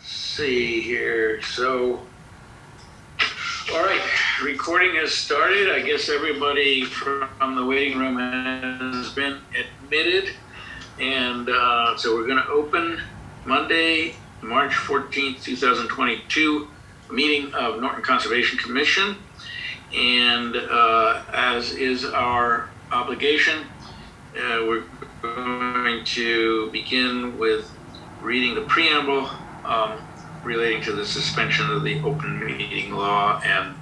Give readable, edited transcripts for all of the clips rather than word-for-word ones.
see here. So, all right, recording has started. I guess everybody from the waiting room has been admitted. And so we're going to open Monday, March 14th, 2022, meeting of Norton Conservation Commission. And as is our obligation, we're going to begin with reading the preamble relating to the suspension of the open meeting law and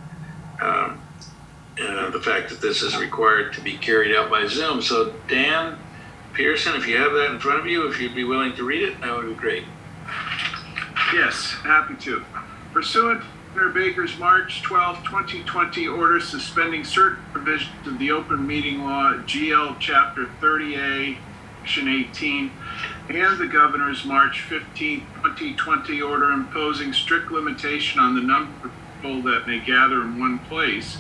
the fact that this is required to be carried out by Zoom. So Dan Pearson, if you have that in front of you, if you'd be willing to read it, that would be great. Yes, happy to. Pursuant to Governor Baker's March 12, 2020 order suspending certain provisions of the open meeting law, GL Chapter 30A, Section 18, and the Governor's March 15, 2020 order imposing strict limitation on the number of people that may gather in one place,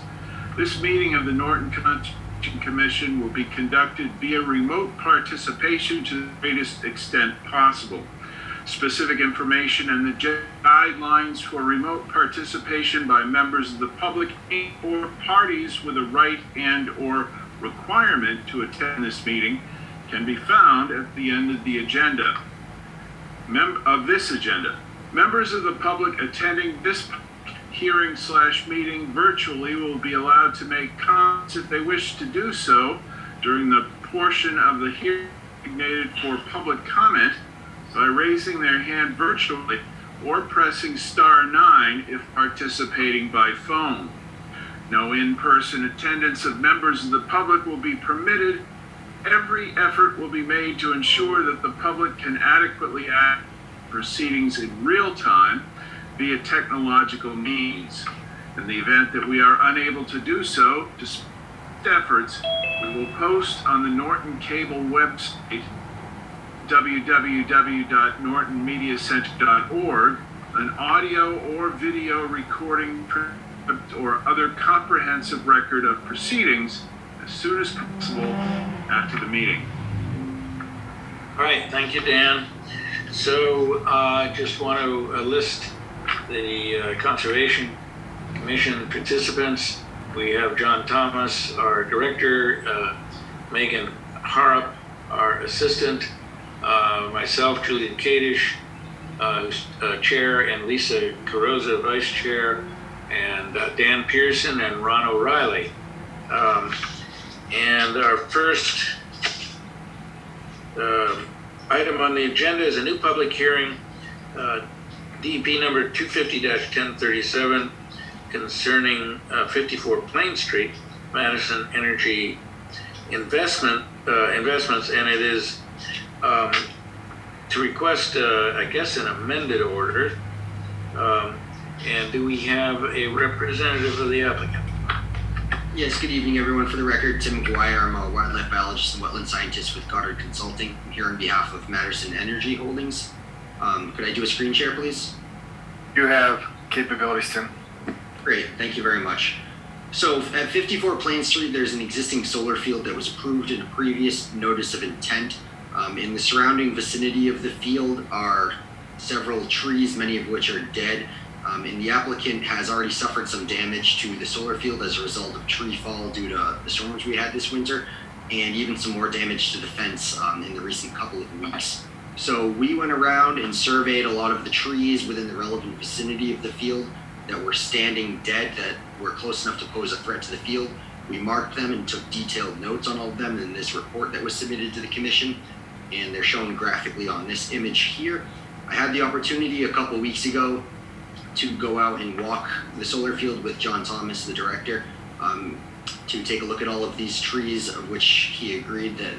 this meeting of the Norton Conservation Commission will be conducted via remote participation to the greatest extent possible. Specific information and the guidelines for remote participation by members of the public or parties with a right and or requirement to attend this meeting can be found at the end of the agenda. Members of the public attending this hearing/meeting virtually will be allowed to make comments if they wish to do so during the portion of the hearing designated for public comment by raising their hand virtually or pressing *9 if participating by phone. No in-person attendance of members of the public will be permitted. Every effort will be made to ensure that the public can adequately access proceedings in real time via technological means. In the event that we are unable to do so, despite efforts, we will post on the Norton Cable website, www.nortonmediacenter.org, an audio or video recording or other comprehensive record of proceedings as soon as possible after the meeting. All right, thank you, Dan. So I just want to list the Conservation Commission participants. We have John Thomas, our director, Megan Harrop, our assistant, myself, Julian Kadish, who's chair, and Lisa Carroza, vice chair, and Dan Pearson and Ron O'Reilly. And our first item on the agenda is a new public hearing, DEP number 250-1037, concerning 54 Plain Street, Madison Energy Investments, and it is to request, I guess, an amended order. And do we have a representative of the applicant? Yes, good evening, everyone. For the record, Tim McGuire. I'm a wildlife biologist and wetland scientist with Goddard Consulting. I'm here on behalf of Madison Energy Holdings. Could I do a screen share, please? You have capabilities, Tim. Great, thank you very much. So at 54 Plain Street, there's an existing solar field that was approved in a previous notice of intent. In the surrounding vicinity of the field are several trees, many of which are dead. And the applicant has already suffered some damage to the solar field as a result of tree fall due to the storms we had this winter, and even some more damage to the fence in the recent couple of weeks. So we went around and surveyed a lot of the trees within the relevant vicinity of the field that were standing dead, that were close enough to pose a threat to the field. We marked them and took detailed notes on all of them in this report that was submitted to the commission, and they're shown graphically on this image here. I had the opportunity a couple weeks ago to go out and walk the solar field with John Thomas, the director, to take a look at all of these trees, of which he agreed that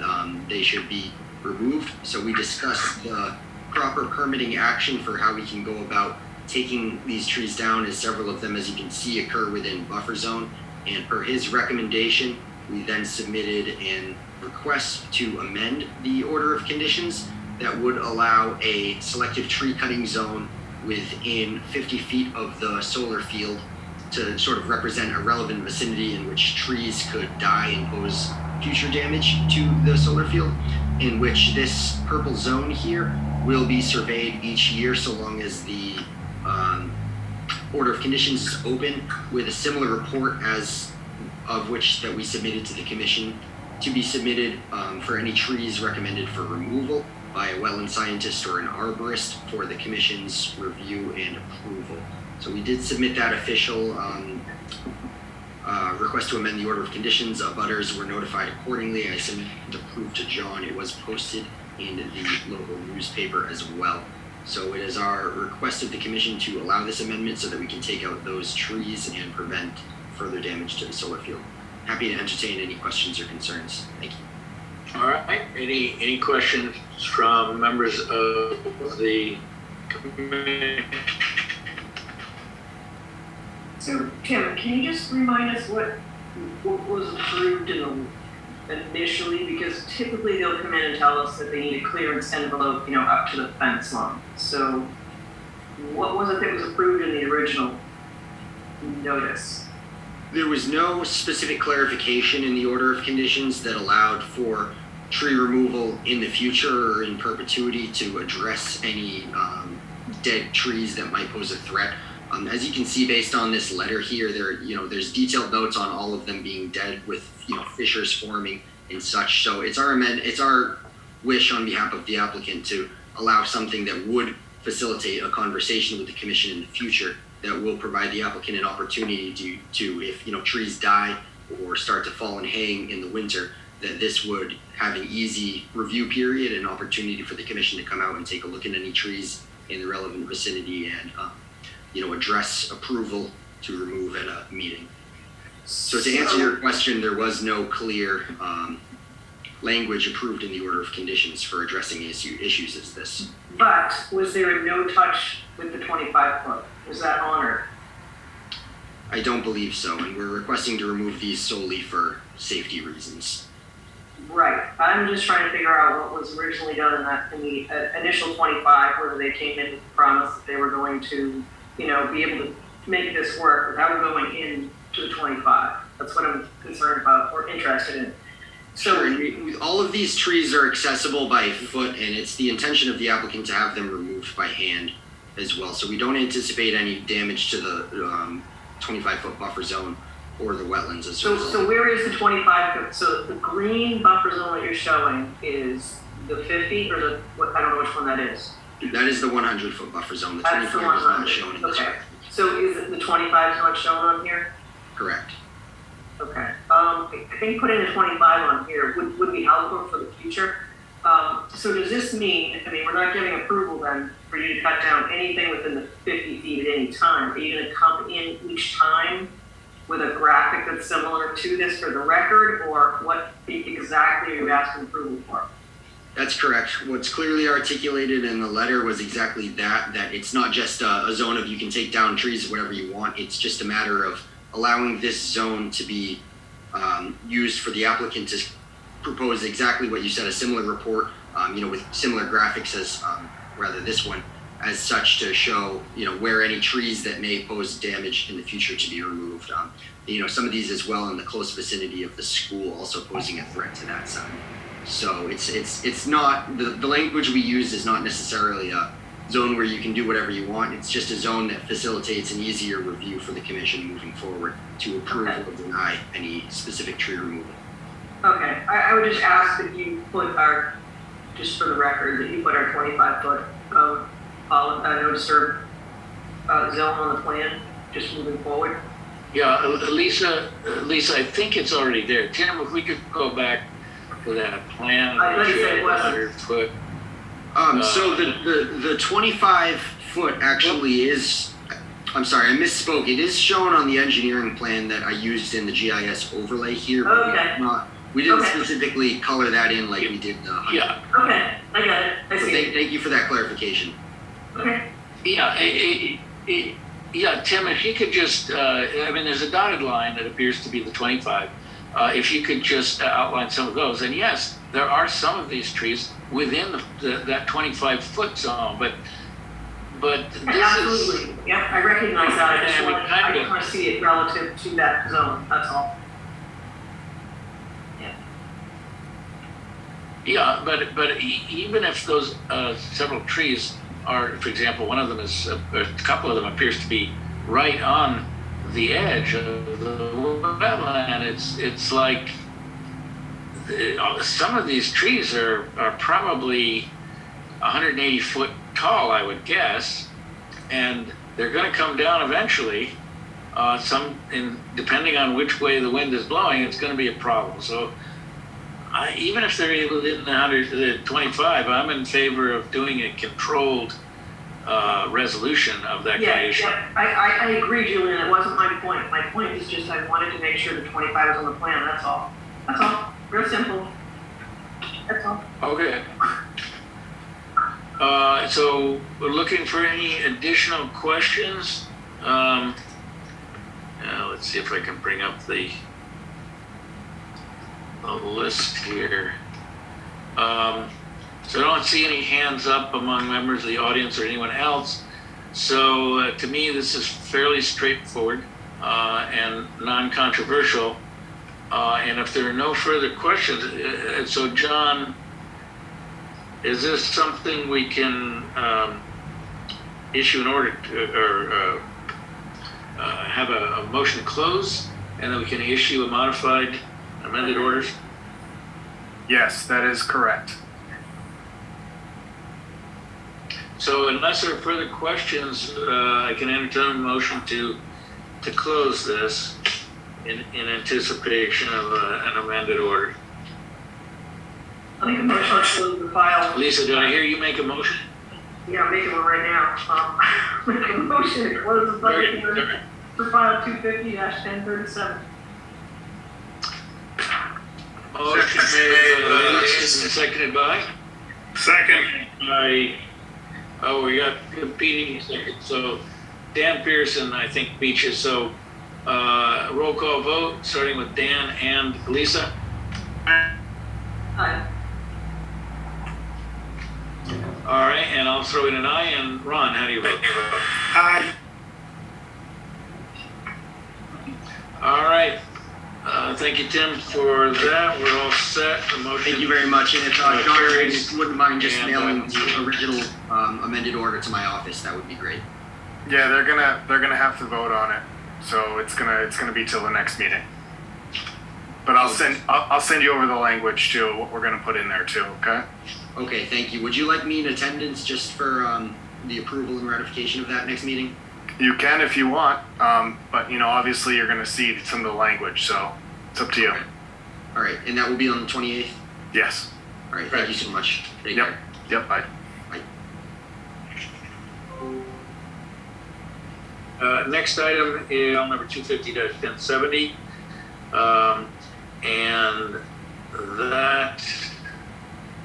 they should be removed. So we discussed the proper permitting action for how we can go about taking these trees down, as several of them, as you can see, occur within buffer zone. And per his recommendation, we then submitted a request to amend the order of conditions that would allow a selective tree cutting zone within 50 feet of the solar field to sort of represent a relevant vicinity in which trees could die and pose future damage to the solar field, in which this purple zone here will be surveyed each year so long as the order of conditions is open, with a similar report as of which that we submitted to the commission to be submitted for any trees recommended for removal by a wetland scientist or an arborist for the commission's review and approval. So we did submit that official request to amend the order of conditions. Butters were notified accordingly. I submitted the proof to John. It was posted in the local newspaper as well. So it is our request of the commission to allow this amendment so that we can take out those trees and prevent further damage to the solar field. Happy to entertain any questions or concerns. Thank you. All right. Any questions from members of the commission? So, Tim, can you just remind us what was approved initially? Because typically they'll come in and tell us that they need a clearance envelope, up to the fence line. So, what was it that was approved in the original notice? There was no specific clarification in the order of conditions that allowed for tree removal in the future or in perpetuity to address any dead trees that might pose a threat. As you can see, based on this letter here, there's detailed notes on all of them being dead with fissures forming and such. So it's our wish on behalf of the applicant to allow something that would facilitate a conversation with the commission in the future that will provide the applicant an opportunity to if trees die or start to fall and hang in the winter, that this would have an easy review period and opportunity for the commission to come out and take a look at any trees in the relevant vicinity and address approval to remove at a meeting. So to answer your question, there was no clear language approved in the order of conditions for addressing issues as this. But was there a no touch with the 25 foot? Was that honored? I don't believe so, and we're requesting to remove these solely for safety reasons. Right. I'm just trying to figure out what was originally done in the initial 25, whether they came in with the promise that they were going to, be able to make this work without going into the 25. That's what I'm concerned about or interested in. So sure. All of these trees are accessible by foot, and it's the intention of the applicant to have them removed by hand as well. So we don't anticipate any damage to the 25-foot buffer zone or the wetlands as well. So where is the 25 foot? So the green buffer zone that you're showing is the 50 or the, I don't know which one that is. That is the 100-foot buffer zone. The 25 is not shown in this. Okay. So is it the 25 is not shown on here? Correct. Okay. I think putting the 25 on here would be helpful for the future. So does this mean, we're not giving approval then for you to cut down anything within the 50 feet at any time. Are you going to come in each time with a graphic that's similar to this for the record, or what exactly are you asking approval for? That's correct. What's clearly articulated in the letter was exactly that it's not just a zone of you can take down trees whatever you want. It's just a matter of allowing this zone to be used for the applicant to propose exactly what you said, a similar report, with similar graphics as rather this one, as such to show, where any trees that may pose damage in the future to be removed. Some of these as well in the close vicinity of the school also posing a threat to that side. So it's not, the language we use is not necessarily a zone where you can do whatever you want. It's just a zone that facilitates an easier review for the commission moving forward to approve or deny any specific tree removal. Okay, I would just ask that you put just for the record, that you put our 25 foot no disturb zone on the plan, just moving forward. Yeah, Lisa, I think it's already there. Tim, if we could go back to that plan. I thought you said it wasn't. 100 foot. So the 25 foot actually is, I'm sorry, I misspoke. It is shown on the engineering plan that I used in the GIS overlay here. Okay. We didn't specifically color that in like we did the 100. Yeah. Okay, I got it. I see. Thank you for that clarification. Okay. Yeah, Tim, if you could just, there's a dotted line that appears to be the 25. If you could just outline some of those. And yes, there are some of these trees within that 25 foot zone, but this absolutely. Yeah, I recognize that. I just Yeah, want to see it relative to that zone. That's all. Yeah. Yeah, but even if those several trees are, for example, one of them is, a couple of them appears to be right on the edge of the wetland, it's like some of these trees are probably 180 foot tall, I would guess, and they're going to come down eventually. Depending on which way the wind is blowing, it's going to be a problem. So even if they're within the 25, I'm in favor of doing a controlled resolution of that kind of issue. Yeah, I agree, Julian. It wasn't my point. My point is just I wanted to make sure the 25 was on the plan. That's all. That's all. Real simple. That's all. Okay. So we're looking for any additional questions. Let's see if I can bring up the list here. So I don't see any hands up among members of the audience or anyone else. So to me, this is fairly straightforward and non-controversial. And if there are no further questions, so John, is this something we can issue an order or have a motion to close, and then we can issue a modified amended orders? Yes, that is correct. So unless there are further questions, I can entertain a motion to close this in anticipation of an amended order. I'll make a motion to close the file. Lisa, did I hear you make a motion? Yeah, I'm making one right now. Make a motion to close the public hearing for file 250-1037. Motion made by Lisa and seconded by? Second. We got competing seconds. So Dan Pearson, I think, beat you. So roll call vote, starting with Dan and Lisa. Aye. All right, and I'll throw in an aye. And Ron, how do you vote? Aye. All right. Thank you, Tim, for that. We're all set. The motion. Thank you very much. And if John, carries. if you wouldn't mind just And, mailing the original amended order to my office, that would be great. Yeah, they're gonna have to vote on it, so it's gonna be till the next meeting. But I'll send you over the language too, what we're gonna put in there too. Okay. Okay, thank you. Would you like me in attendance just for the approval and ratification of that next meeting? You can if you want, but obviously you're gonna see some of the language, so it's up to you. All right, and that will be on the 28th? Yes. All right, thank you so much. Take Yep. care. Yep. Bye. Next item is on number 250-1070. And that,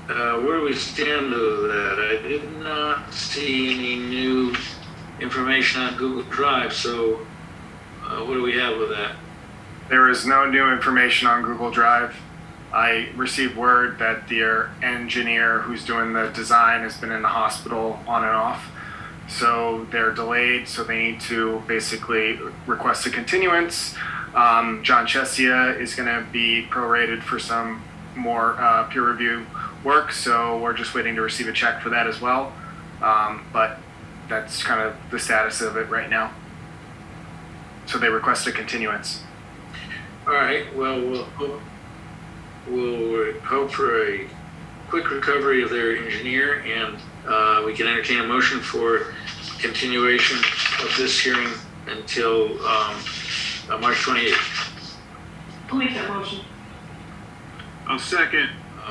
where do we stand with that? I did not see any new information on Google Drive, so what do we have with that? There is no new information on Google Drive. I received word that their engineer who's doing the design has been in the hospital on and off. So they're delayed, so they need to basically request a continuance. John Chesia is going to be prorated for some more peer review work, so we're just waiting to receive a check for that as well. But that's kind of the status of it right now. So they request a continuance. All right, well, we'll hope for a quick recovery of their engineer, and we can entertain a motion for continuation of this hearing until March 28th. I'll make that motion. I'll second.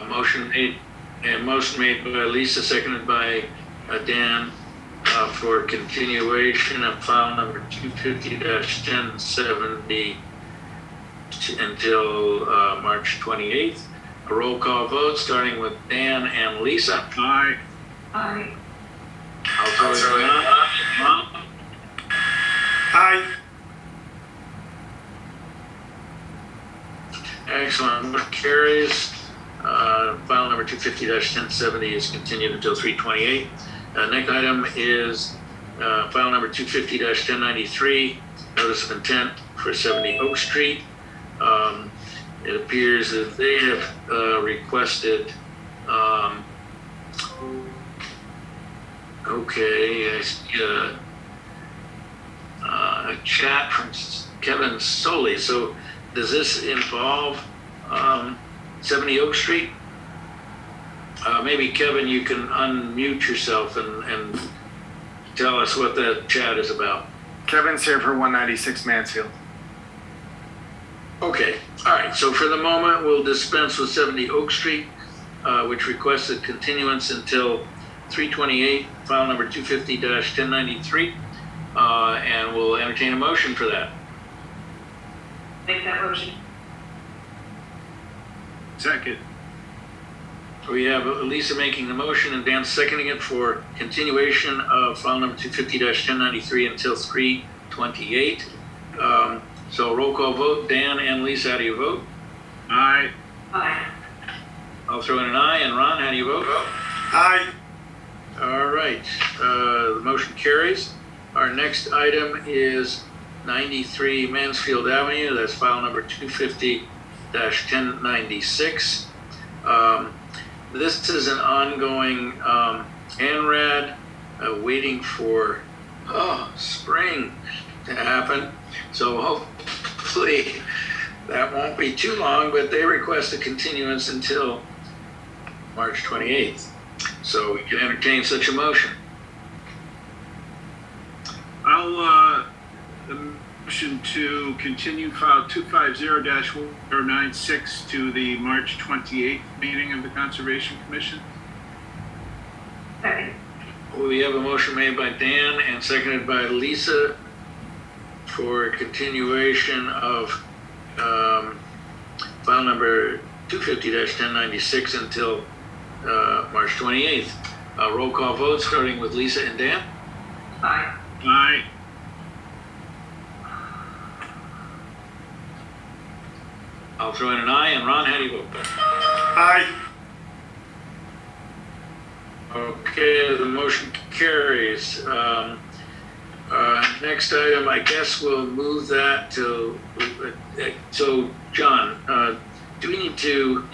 Motion made by Lisa, seconded by Dan, for continuation of file number 250-1070 until March 28th. A roll call vote, starting with Dan and Lisa. Aye. Aye. I'll throw it in. Aye. Excellent. Motion carries. File number 250-1070 is continued until 3/28. Next item is file number 250-1093, notice of intent for 70 Oak Street. It appears that they have requested Um, okay, I see a chat from Kevin Soley. So does this involve 70 Oak Street? Maybe Kevin, you can unmute yourself and tell us what that chat is about. Kevin's here for 196 Mansfield. Okay, all right, so for the moment, we'll dispense with 70 Oak Street, which requested continuance until 328, file number 250-1093, and we'll entertain a motion for that. Make that motion. Second. We have Lisa making the motion and Dan seconding it for continuation of file number 250-1093 until 328. So roll call vote. Dan and Lisa, how do you vote? Aye. Aye. I'll throw in an aye. And Ron, how do you vote? Aye. All right, the motion carries. Our next item is 93 Mansfield Avenue. That's file number 250-1096. This is an ongoing ANRAD waiting for spring to happen. So hopefully that won't be too long, but they request a continuance until March 28th. So we can entertain such a motion. I'll motion to continue file 250-1096 to the March 28th meeting of the Conservation Commission. Second. We have a motion made by Dan and seconded by Lisa for continuation of file number 250-1096 until March 28th. Roll call vote starting with Lisa and Dan. Aye. Aye. I'll throw in an aye. And Ron, how do you vote? Aye. Okay, the motion carries. Next item, I guess we'll move that to, so John, do we need to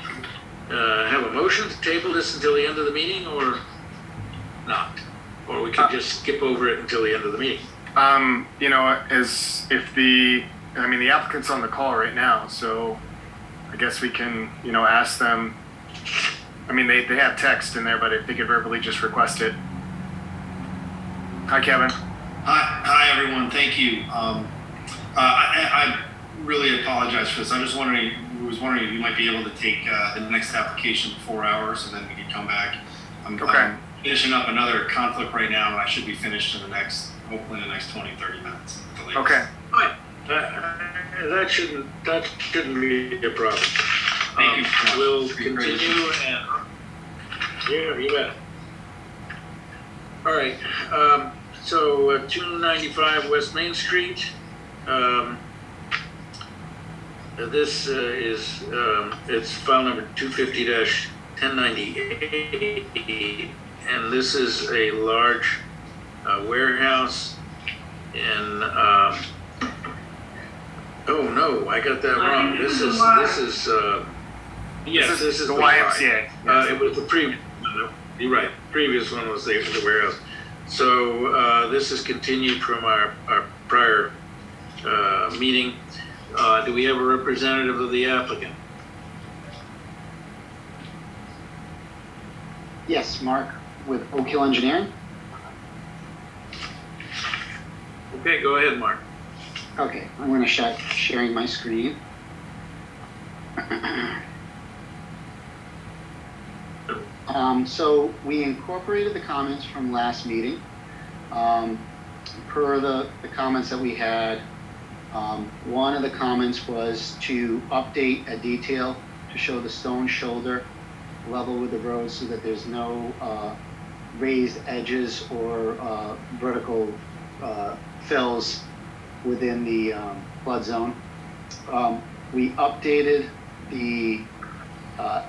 have a motion to table this until the end of the meeting or not? Or we could just skip over it until the end of the meeting? You know, the applicant's on the call right now, so I guess we can, ask them. I mean, they have text in there, but if they could verbally just request it. Hi, Kevin. Hi, everyone. Thank you. I really apologize for this. Was wondering if you might be able to take the next application 4 hours, and then we could come back. I'm finishing up another conflict right now, and I should be finished hopefully in the next 20, 30 minutes. Okay. That shouldn't be a problem. Thank you. We'll continue and yeah, you bet. All right. So 295 West Main Street. This is it's file number 250-1098, and this is a large warehouse in. Oh no, I got that wrong. This is yes, this is the YMCA. It was the previous. You're right. Previous one was the warehouse. So this is continued from our prior meeting. Do we have a representative of the applicant? Yes, Mark with Oak Hill Engineering. Okay, go ahead, Mark. Okay, I'm going to start sharing my screen. So we incorporated the comments from last meeting. Per the comments that we had, one of the comments was to update a detail to show the stone shoulder level with the road so that there's no raised edges or vertical fills within the flood zone. We updated the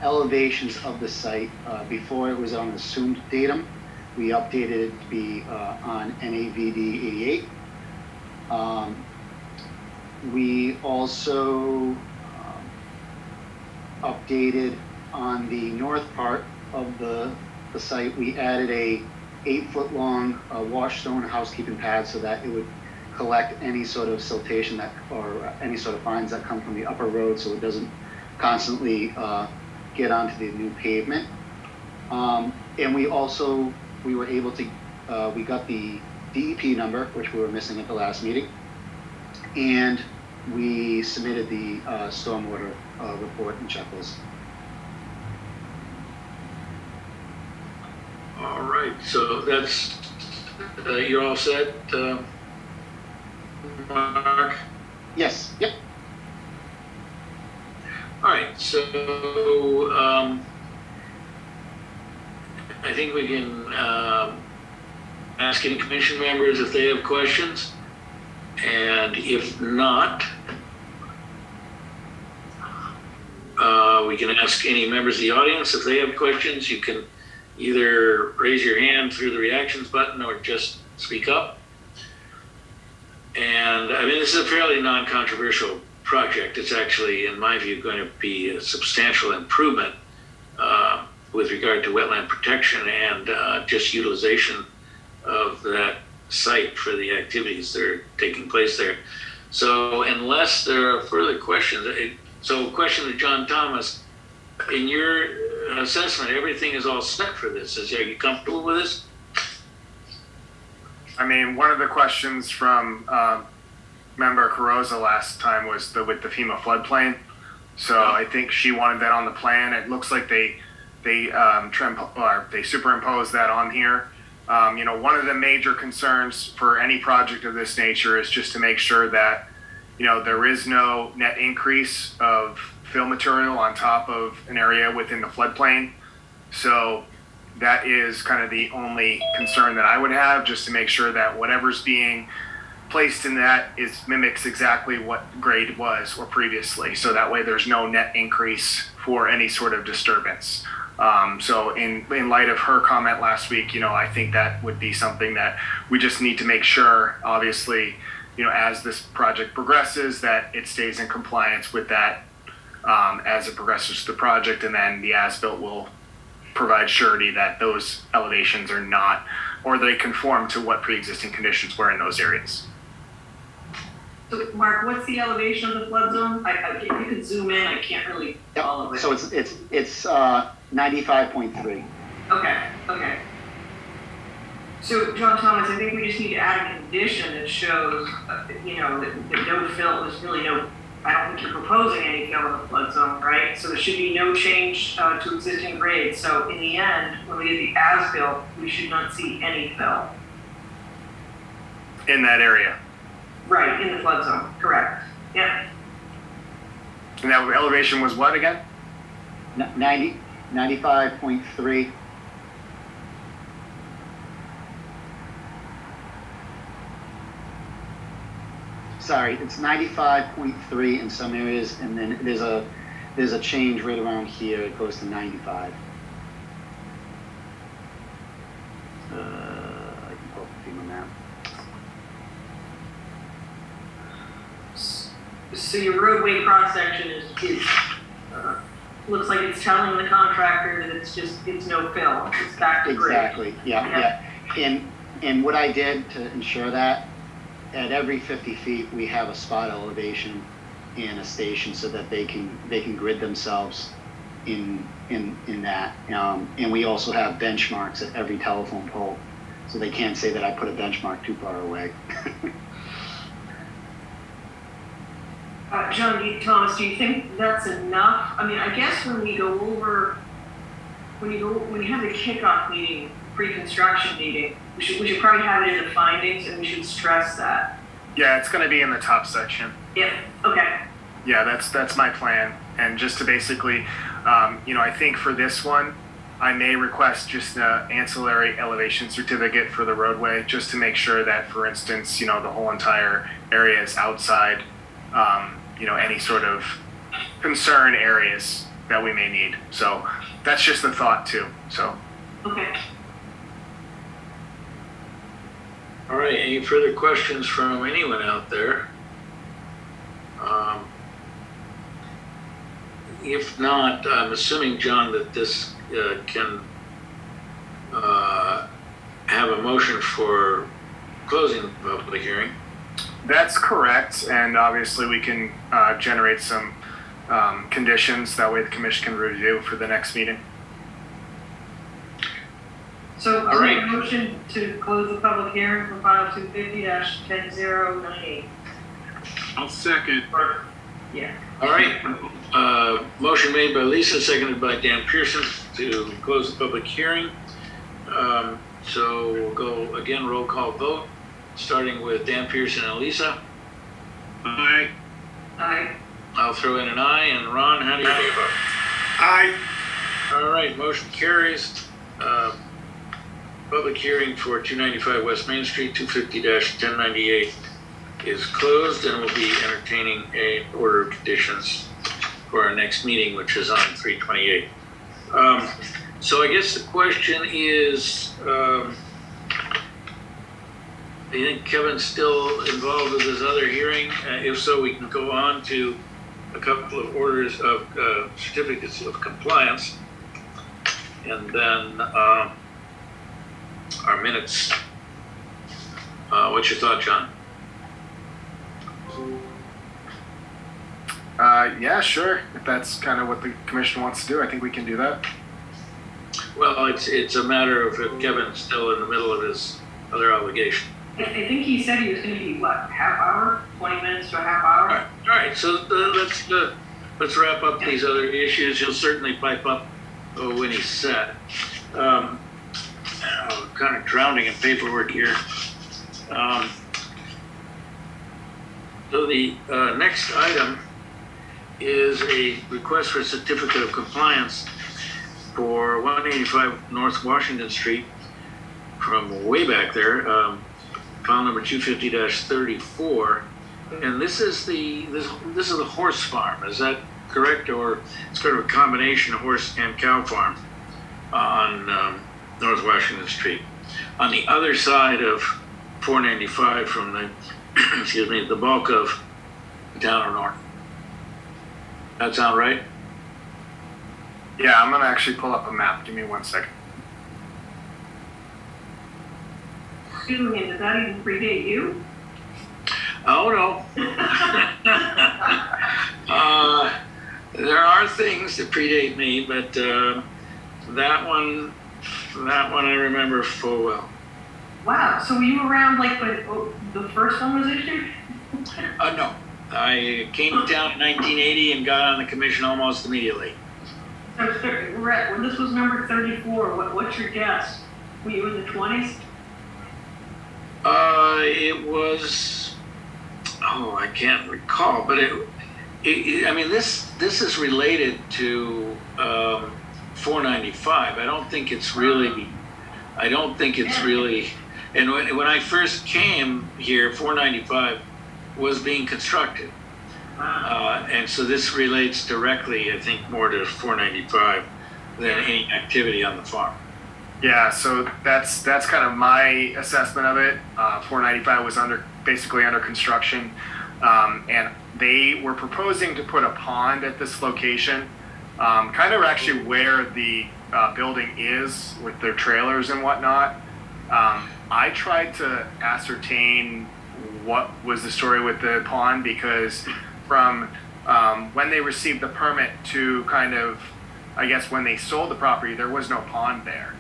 elevations of the site. Before it was on assumed datum. We updated it to be on NAVD 88. We also updated on the north part of the site, we added a 8-foot long wash stone housekeeping pad so that it would collect any sort of siltation or any sort of fines that come from the upper road, so it doesn't constantly get onto the new pavement. And we were able to, we got the DEP number, which we were missing at the last meeting, and we submitted the stormwater report and checklist. All right, so that's, you're all set, Mark? Yes, yep. All right, so I think we can ask any commission members if they have questions. And if not, we can ask any members of the audience if they have questions. You can either raise your hand through the reactions button or just speak up. And I mean, this is a fairly non-controversial project. It's actually, in my view, going to be a substantial improvement with regard to wetland protection and just utilization of that site for the activities that are taking place there. So unless there are further questions, so question to John Thomas, in your assessment, everything is all set for this. Are you comfortable with this? I mean, one of the questions from member Carosa last time was with the FEMA floodplain. So I think she wanted that on the plan. It looks like they superimposed that on here. One of the major concerns for any project of this nature is just to make sure that, there is no net increase of fill material on top of an area within the floodplain. So that is kind of the only concern that I would have, just to make sure that whatever's being placed in that mimics exactly what grade was or previously. So that way there's no net increase for any sort of disturbance. So in light of her comment last week, I think that would be something that we just need to make sure, obviously, as this project progresses, that it stays in compliance with that as it progresses to the project, and then the as-built will provide surety that those elevations are not, or they conform to what pre-existing conditions were in those areas. So Mark, what's the elevation of the flood zone? If you could zoom in, I can't really follow it. So it's 95.3. Okay. So John Thomas, I think we just need to add a condition that shows, that no fill, there's really no, I don't think you're proposing any fill in the flood zone, right? So there should be no change to existing grades. So in the end, when we get the as-built, we should not see any fill. In that area. Right, in the flood zone, correct. Yeah. And that elevation was what again? 95.3. Sorry, it's 95.3 in some areas, and then there's a change right around here. It goes to 95. I can pull up the FEMA map. So your roadway cross section is looks like it's telling the contractor that it's no fill. It's back to grade. Exactly. Yeah. And what I did to ensure that, at every 50 feet we have a spot elevation and a station so that they can grid themselves in that. And we also have benchmarks at every telephone pole, so they can't say that I put a benchmark too far away. Thomas, do you think that's enough? I mean, I guess when you have the kickoff meeting, pre-construction meeting, we should probably have it in the findings, and we should stress that. Yeah, it's going to be in the top section. Yeah. Okay. Yeah, that's my plan. And just to basically, I think for this one, I may request just an ancillary elevation certificate for the roadway, just to make sure that, for instance, the whole entire area is outside, any sort of concern areas that we may need. So that's just the thought too. So. Okay. All right, any further questions from anyone out there? If not, I'm assuming, John, that this can have a motion for closing the public hearing. That's correct, and obviously we can generate some conditions, that way the commission can review for the next meeting. So, All right. motion to close the public hearing for file 250-10098. I'll second. Yeah. All right, motion made by Lisa, seconded by Dan Pearson to close the public hearing. So we'll go again, roll call vote, starting with Dan Pearson and Lisa. Aye. Aye. I'll throw in an aye, and Ron, how do you vote? Aye. All right, motion carries. Public hearing for 295 West Main Street, 250-1098 is closed, and we'll be entertaining a order of conditions for our next meeting, which is on 3/28. So I guess the question is, do you think Kevin's still involved with this other hearing? If so, we can go on to a couple of orders of certificates of compliance, and then our minutes. What's your thought, John? Yeah, sure. If that's kind of what the commission wants to do, I think we can do that. Well, it's a matter of if Kevin's still in the middle of his other obligation. I think he said he was going to be, what, half hour? 20 minutes to a half hour? All right. So let's wrap up these other issues. He'll certainly pipe up when he's set. I'm kind of drowning in paperwork here. So the next item is a request for a certificate of compliance for 185 North Washington Street from way back there, file number 250-34. And this is the horse farm. Is that correct? Or it's kind of a combination of horse and cow farm on North Washington Street. On the other side of 495 from the, excuse me, the bulk of down or north. That sound right? Yeah, I'm gonna actually pull up a map. Give me 1 second. Excuse me, does that even predate you? Oh, no. There are things that predate me, but that one I remember full well. Wow, so were you around like when the first one was issued? No. I came to town in 1980 and got on the commission almost immediately. So, Rhett, when this was number 34, what's your guess? Were you in the 20s? It was, I can't recall, but I mean, this is related to 495. I don't think it's really, and when I first came here, 495 was being constructed. And so this relates directly, I think, more to 495 than any activity on the farm. Yeah, so that's kind of my assessment of it. 495 was basically under construction, and they were proposing to put a pond at this location, kind of actually where the building is with their trailers and whatnot. I tried to ascertain what was the story with the pond, because from when they received the permit to kind of, I guess, when they sold the property, there was no pond there.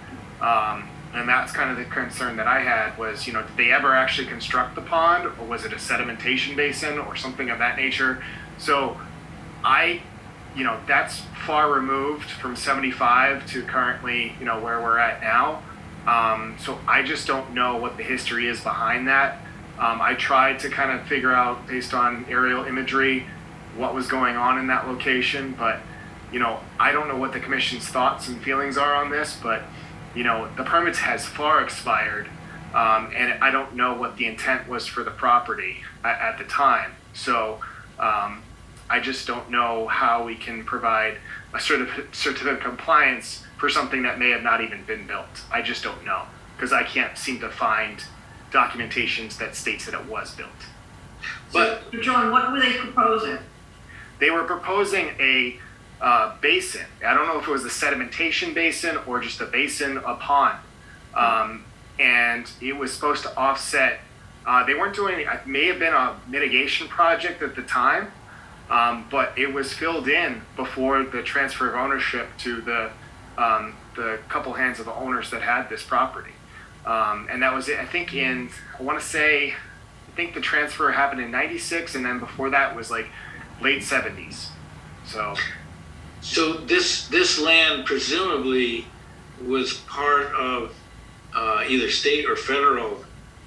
And that's kind of the concern that I had was, did they ever actually construct the pond, or was it a sedimentation basin or something of that nature? So that's far removed from 75 to currently, where we're at now. So I just don't know what the history is behind that. I tried to kind of figure out, based on aerial imagery, what was going on in that location, but I don't know what the commission's thoughts and feelings are on this, but the permits has far expired, and I don't know what the intent was for the property at the time. So I just don't know how we can provide a certificate of compliance for something that may have not even been built. I just don't know, because I can't seem to find documentations that states that it was built. But John, what were they proposing? They were proposing a basin. I don't know if it was a sedimentation basin or just a basin, a pond. And it was supposed to offset, they weren't doing, it may have been a mitigation project at the time, but it was filled in before the transfer of ownership to the couple hands of the owners that had this property. And that was it, I think I think the transfer happened in 96, and then before that was like late 70s. So this land presumably was part of either state or federal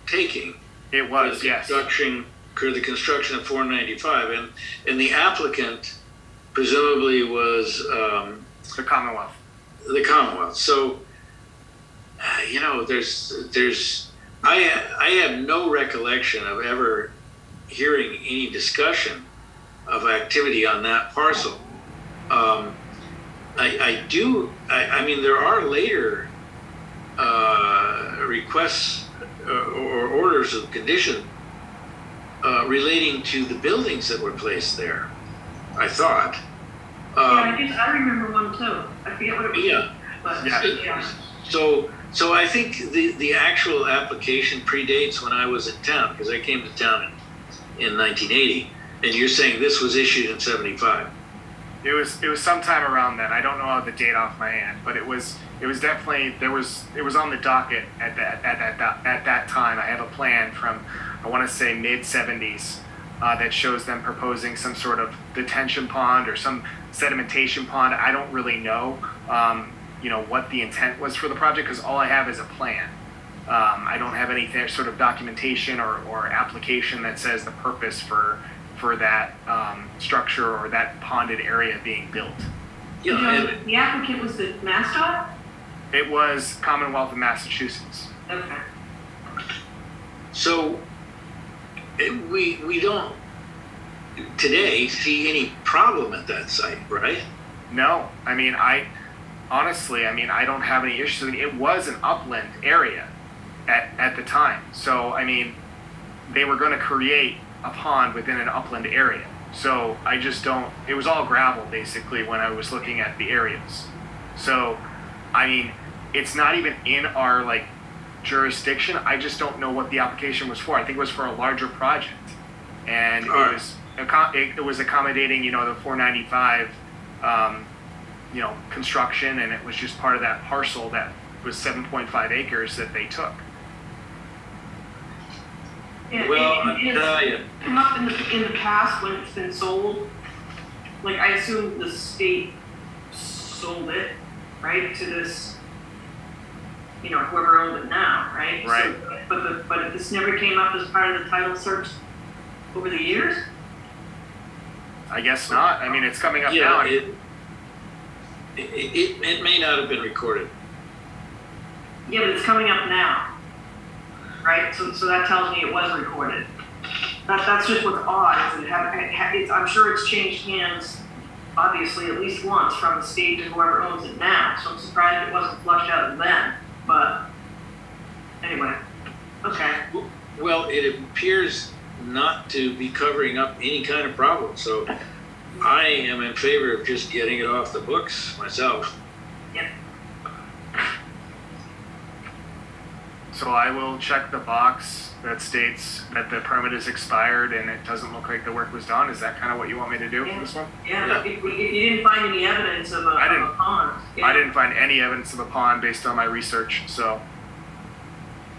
taking. It was, the yes. The construction of 495, and the applicant presumably was The Commonwealth. the Commonwealth. So I have no recollection of ever hearing any discussion of activity on that parcel. I mean, there are later requests or orders of condition relating to the buildings that were placed there, I thought. I remember one too. I forget what it was. Yeah. But Yeah. So I think the actual application predates when I was in town, because I came to town in 1980, and you're saying this was issued in 75. It was sometime around then. I don't know the date off my hand, but it was definitely it was on the docket at that time. I have a plan from, I want to say, mid 70s that shows them proposing some sort of detention pond or some sedimentation pond. I don't really know what the intent was for the project, because all I have is a plan. I don't have any sort of documentation or application that says the purpose for that structure or that ponded area being built. The applicant was the MassDOT? It was Commonwealth of Massachusetts. Okay. So we don't today see any problem at that site, right? No, I mean, I don't have any issues. I mean, it was an upland area at the time. So, I mean, they were going to create a pond within an upland area. So I just don't, it was all gravel basically when I was looking at the areas. So, I mean, it's not even in our jurisdiction. I just don't know what the application was for. I think it was for a larger project. And it was accommodating, the 495, construction, and it was just part of that parcel that was 7.5 acres that they took. Yeah, Well, it's come up in the past when it's been sold. I assume the state sold it, right, to this, whoever owns it now, right? Right. So, but this never came up as part of the title search over the years? I guess not. I mean, it's coming up Yeah, now. it may not have been recorded. Yeah, but it's coming up now, right? So that tells me it was recorded. That's just what's odd. I'm sure it's changed hands, obviously, at least once from the state to whoever owns it now. So I'm surprised it wasn't flushed out then. But anyway, okay. Well, it appears not to be covering up any kind of problem. So I am in favor of just getting it off the books myself. Yeah. So I will check the box that states that the permit is expired and it doesn't look like the work was done. Is that kind of what you want me to do for this one? Yeah. If you didn't find any evidence of a pond. Yeah. I didn't find any evidence of a pond based on my research, so.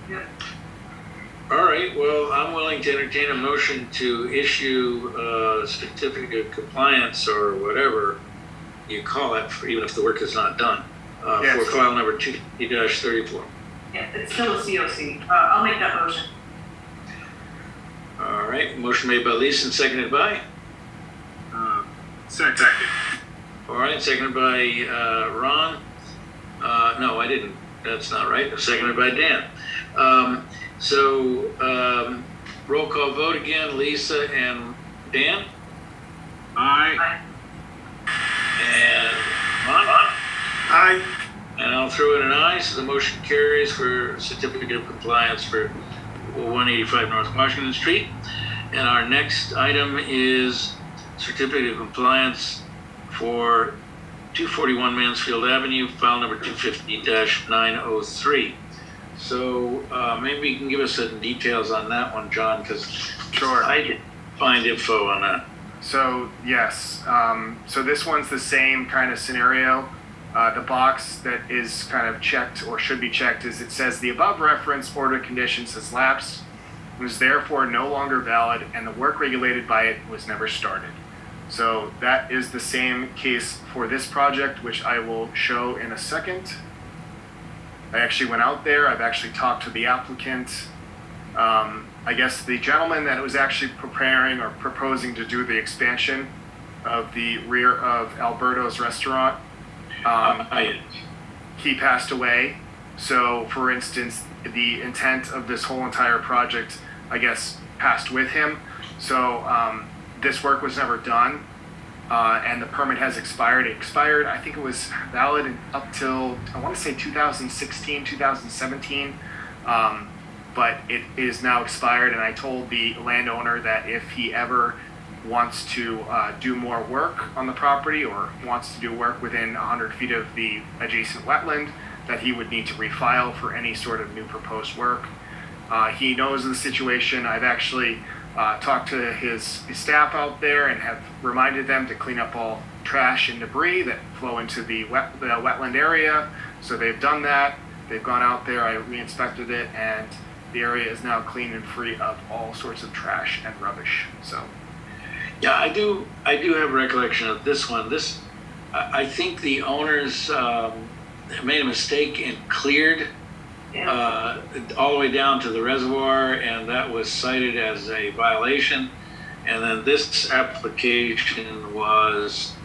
Yeah. All right, well, I'm willing to entertain a motion to issue a certificate of compliance or whatever you call it, even if the work is not done, Yes. for file number 2-34. Yeah, it's still a COC. I'll make that motion. All right, motion made by Lisa and seconded by? Second. All right, seconded by Ron. No, I didn't. That's not right. Seconded by Dan. Roll call vote again, Lisa and Dan. Aye. And Ron? Aye. And I'll throw in an aye, so the motion carries for certificate of compliance for 185 North Washington Street. And our next item is certificate of compliance for 241 Mansfield Avenue, file number 250-903. So maybe you can give us some details on that one, John, because Sure. I didn't find info on that. So yes, so this one's the same kind of scenario. The box that is kind of checked or should be checked is it says the above reference order conditions has lapsed, was therefore no longer valid, and the work regulated by it was never started. So that is the same case for this project, which I will show in a second. I actually went out there. I've actually talked to the applicant. I guess the gentleman that was actually preparing or proposing to do the expansion of the rear of Alberto's restaurant, he passed away. So, for instance, the intent of this whole entire project, I guess, passed with him. So this work was never done, and the permit has expired. It expired, I think it was valid up till, I want to say 2016, 2017. But it is now expired, and I told the landowner that if he ever wants to do more work on the property or wants to do work within 100 feet of the adjacent wetland, that he would need to refile for any sort of new proposed work. He knows the situation. I've actually talked to his staff out there and have reminded them to clean up all trash and debris that flow into the wetland area. So they've done that. They've gone out there, I re-inspected it, and the area is now clean and free of all sorts of trash and rubbish. So, Yeah, I do have recollection of this one. I think the owners made a mistake and cleared all the way down to the reservoir, and that was cited as a violation. And then this application was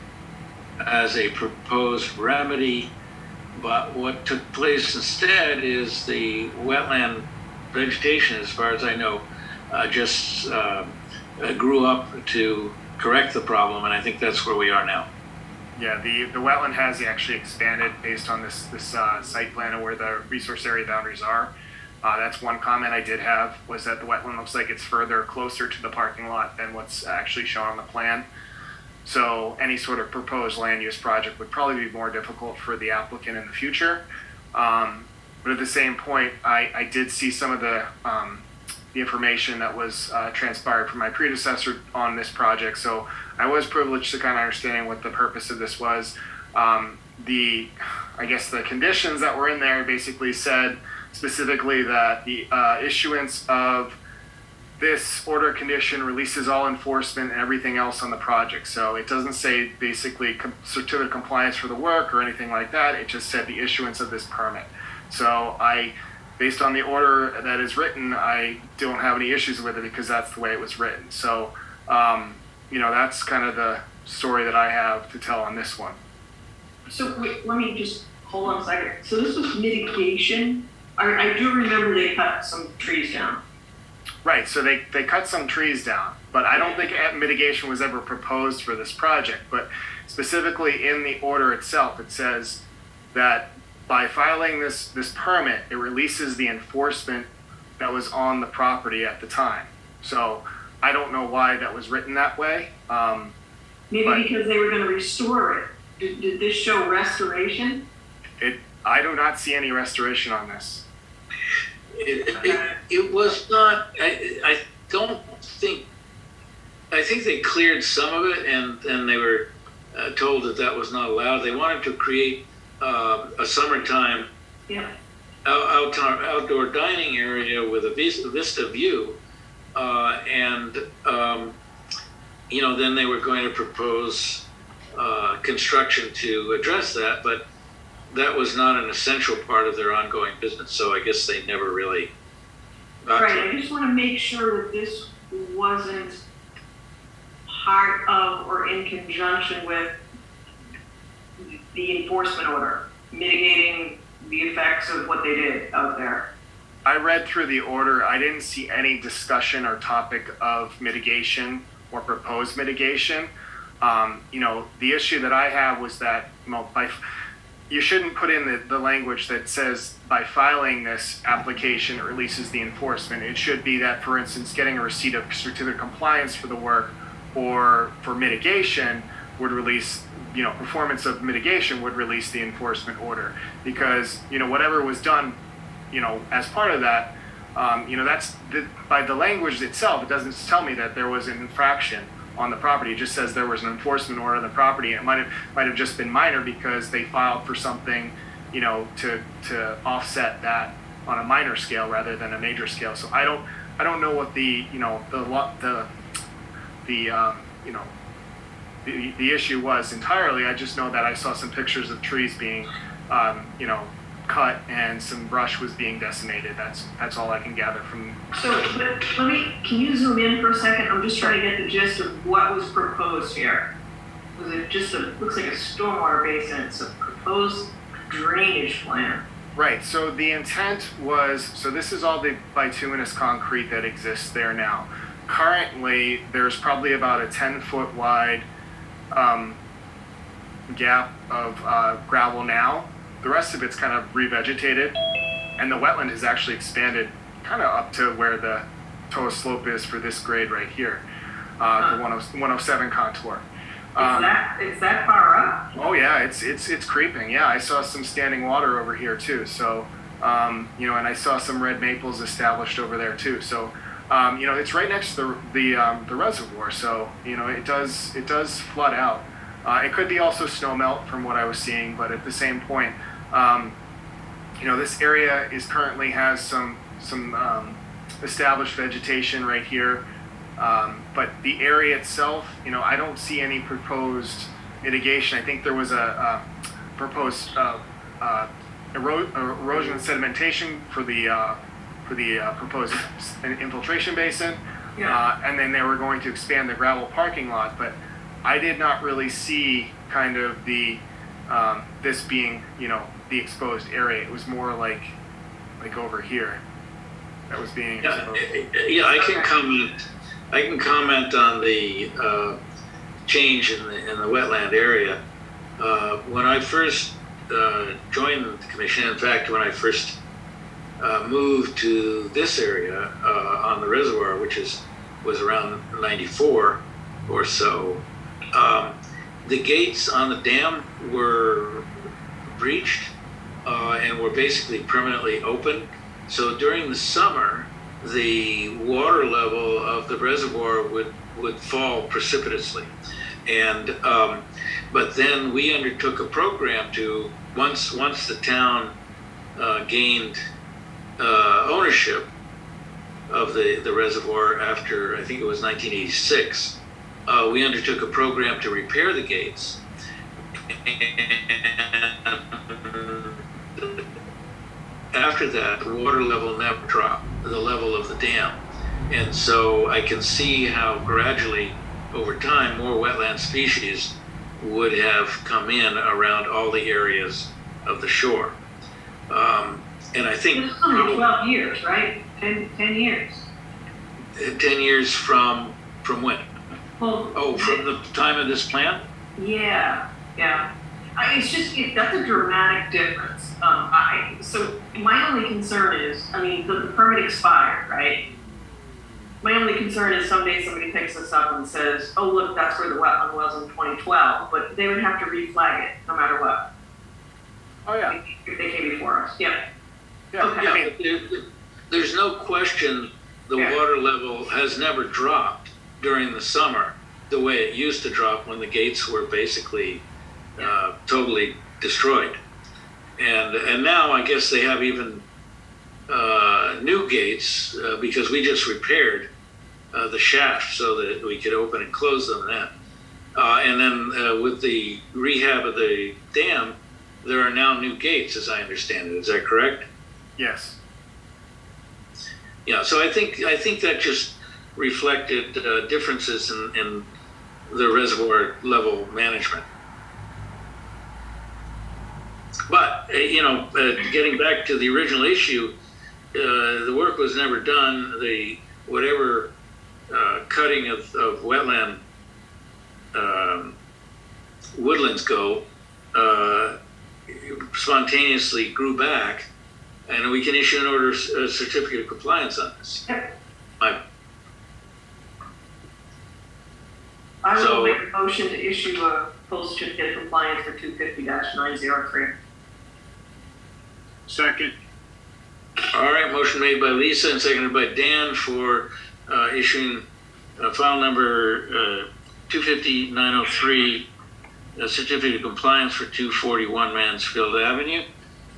as a proposed remedy. But what took place instead is the wetland vegetation, as far as I know, just grew up to correct the problem, and I think that's where we are now. yeah, the wetland has actually expanded based on this site plan and where the resource area boundaries are. That's one comment I did have, was that the wetland looks like it's further closer to the parking lot than what's actually shown on the plan. So any sort of proposed land use project would probably be more difficult for the applicant in the future. But at the same point, I did see some of the information that was transpired from my predecessor on this project. So I was privileged to kind of understand what the purpose of this was. I guess the conditions that were in there basically said specifically that the issuance of this order condition releases all enforcement and everything else on the project. So it doesn't say basically certificate of compliance for the work or anything like that. It just said the issuance of this permit. So based on the order that is written, I don't have any issues with it because that's the way it was written. So, that's kind of the story that I have to tell on this one. So wait, let me just hold on a second. So this was mitigation. I do remember they cut some trees down. Right, so they cut some trees down, but I don't think mitigation was ever proposed for this project. But specifically in the order itself, it says that by filing this permit, it releases the enforcement that was on the property at the time. So I don't know why that was written that way. Maybe because they were going to restore it. Did this show restoration? I do not see any restoration on this. It was not. I think they cleared some of it, and they were told that was not allowed. They wanted to create a summertime outdoor dining area with a vista view, and then they were going to propose construction to address that, but that was not an essential part of their ongoing business, so I guess they never really got to it. I just want to make sure that this wasn't part of or in conjunction with the enforcement order, mitigating the effects of what they did out there. I read through the order. I didn't see any discussion or topic of mitigation or proposed mitigation. The issue that I have was that, you shouldn't put in the language that says by filing this application, it releases the enforcement. It should be that, for instance, getting a receipt of certificate of compliance for the work or for mitigation would release performance of mitigation would release the enforcement order, because whatever was done as part of that, that's by the language itself, it doesn't tell me that there was an infraction on the property. It just says there was an enforcement order on the property. It might have just been minor because they filed for something to offset that on a minor scale rather than a major scale. So I don't know what the issue was entirely. I just know that I saw some pictures of trees being cut and some brush was being decimated. That's all I can gather from. So can you zoom in for a second? I'm just trying to get the gist of what was proposed here. Was it just looks like a stormwater basin? It's a proposed drainage plan. Right, so the intent was, this is all the bituminous concrete that exists there now. Currently, there's probably about a 10-foot wide gap of gravel now. The rest of it's kind of revegetated, and the wetland has actually expanded kind of up to where the toe slope is for this grade right here, the 107 contour. Is that far up? Oh yeah, it's creeping. Yeah, I saw some standing water over here too. So, and I saw some red maples established over there too. So, it's right next to the reservoir. So, it does flood out. It could be also snow melt from what I was seeing, but at the same point, this area currently has some established vegetation right here. But the area itself, I don't see any proposed mitigation. I think there was a proposed erosion and sedimentation for the proposed infiltration basin, and then they were going to expand the gravel parking lot. But I did not really see kind of the this being the exposed area. It was more like over here that was being exposed. Yeah, I can comment on the change in the wetland area. When I first joined the commission, in fact, when I first moved to this area on the reservoir, which was around 94 or so, the gates on the dam were breached and were basically permanently open. So during the summer, the water level of the reservoir would fall precipitously. And but then we undertook a program to, once the town gained ownership of the reservoir after, I think it was 1986, we undertook a program to repair the gates. And after that, the water level never dropped, the level of the dam. And so I can see how gradually, over time, more wetland species would have come in around all the areas of the shore. And I think... It's only 12 years, right? 10 years. 10 years from when? Well, from the time of this plan? Yeah. That's a dramatic difference. So my only concern is, the permit expired, right? My only concern is someday somebody picks this up and says, oh, look, that's where the wetland was in 2012, but they would have to reflag it no matter what. Oh, yeah. If they came before us, yeah. Yeah, Okay. There's no question the water level has never dropped during the summer the way it used to drop when the gates were basically totally destroyed. And now I guess they have even new gates because we just repaired the shaft so that we could open and close them then. And then with the rehab of the dam, there are now new gates, as I understand it. Is that correct? Yes. Yeah. So I think that just reflected differences in the reservoir level management. But getting back to the original issue, the work was never done. The whatever cutting of wetland woodlands go spontaneously grew back, and we can issue an order, a certificate of compliance on this. I will make a motion to issue a post certificate of compliance for 250-903. Second. All right, motion made by Lisa and seconded by Dan for issuing file number 250-903, a certificate of compliance for 241 Mansfield Avenue.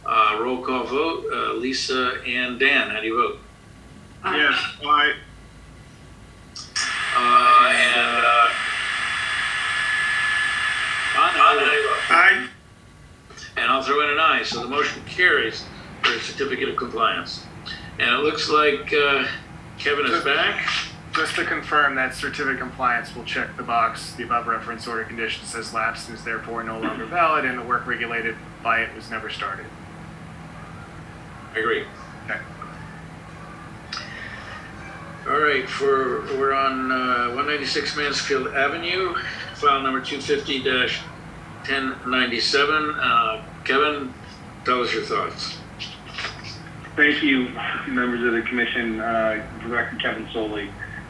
Roll call vote, Lisa and Dan, how do you vote? Yes. Aye. Aye. And I'll throw in an aye, so the motion carries for a certificate of compliance. And it looks like Kevin is back. Just to confirm that certificate of compliance will check the box. The above reference order condition says lapsed and is therefore no longer valid, and the work regulated by it was never started. I agree. Okay. All right, we're on 196 Mansfield Avenue, file number 250-1097. Kevin, tell us your thoughts. Thank you, members of the commission. Director Kevin Soley,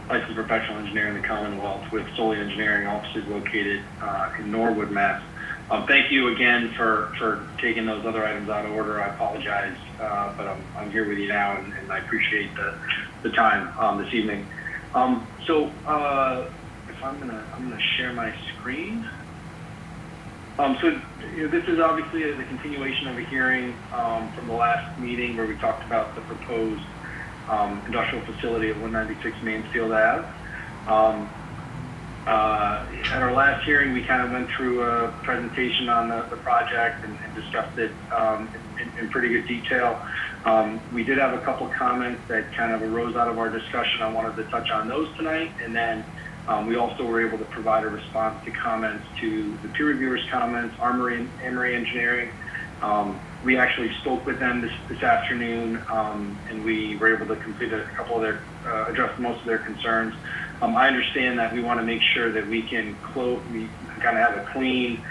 licensed professional engineer in the Commonwealth with Soley Engineering offices located in Norwood, Mass. Thank you again for taking those other items out of order. I apologize, but I'm here with you now, and I appreciate the time this evening. So if I'm gonna share my screen. This is obviously the continuation of a hearing from the last meeting where we talked about the proposed industrial facility at 196 Mansfield Ave. At our last hearing, we kind of went through a presentation on the project and discussed it in pretty good detail. We did have a couple comments that kind of arose out of our discussion. I wanted to touch on those tonight, and then we also were able to provide a response to comments to the peer reviewers' comments, Amory Engineering. We actually spoke with them this afternoon, and we were able to complete a couple of their, address most of their concerns. I understand that we want to make sure that we can kind of have a clean